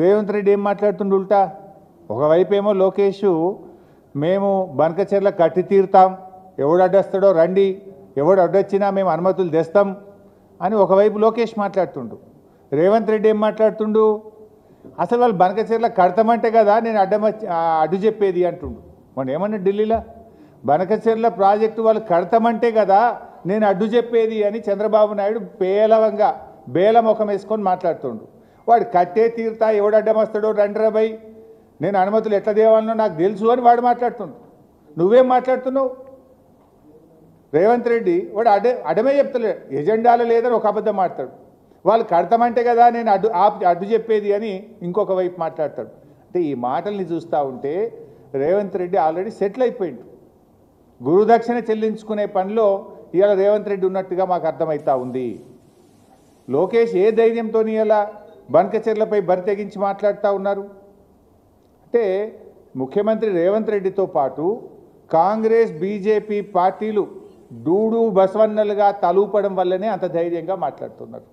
రేవంత్ రెడ్డి ఏం మాట్లాడుతుండు ఉల్టా? ఒకవైపేమో లోకేష్ మేము బనకచెర్ల కట్టి తీరుతాం, ఎవడు అడ్డొస్తాడో రండి, ఎవడు అడ్డొచ్చినా మేము అనుమతులు తెస్తాం అని ఒకవైపు లోకేష్ మాట్లాడుతుండు. రేవంత్ రెడ్డి ఏం మాట్లాడుతుండు? అసలు వాళ్ళు బనకచెర్ల కడతామంటే కదా నేను అడ్డు చెప్పేది అంటుండు. మొన్న ఏమన్నా ఢిల్లీలో బనకచెర్ల ప్రాజెక్టు వాళ్ళు కడతామంటే కదా నేను అడ్డు చెప్పేది అని చంద్రబాబు నాయుడు పేలవంగా బేలముఖం వేసుకొని మాట్లాడుతుండు. వాడు కట్టే తీరుతా, ఎవడు అడ్డం వస్తాడో రండి బై, నేను అనుమతులు ఎట్లా దేవాలనో నాకు తెలుసు అని వాడు మాట్లాడుతుండు. నువ్వేం మాట్లాడుతున్నావు? రేవంత్ రెడ్డి వాడు అడ్డమే చెప్తలేడు, ఎజెండాలో లేదని ఒక అబద్ధం మాట్లాడు. వాళ్ళు కడతామంటే కదా నేను అడ్డు చెప్పేది అని ఇంకొక వైపు మాట్లాడతాడు. అంటే ఈ మాటల్ని చూస్తూ ఉంటే రేవంత్ రెడ్డి ఆల్రెడీ సెటిల్ అయిపోయిండు. గురుదక్షిణ చెల్లించుకునే పనిలో ఇవాళ రేవంత్ రెడ్డి ఉన్నట్టుగా మాకు అర్థమవుతా ఉంది. లోకేష్ ఏ ధైర్యంతో ఇలా బనకచెర్లపై బరి తెగించి మాట్లాడుతూ ఉన్నారు అంటే ముఖ్యమంత్రి రేవంత్ రెడ్డితో పాటు కాంగ్రెస్ బీజేపీ పార్టీలు డూడు బసవన్నలుగా తలూపడం వల్లనే అంత ధైర్యంగా మాట్లాడుతున్నారు.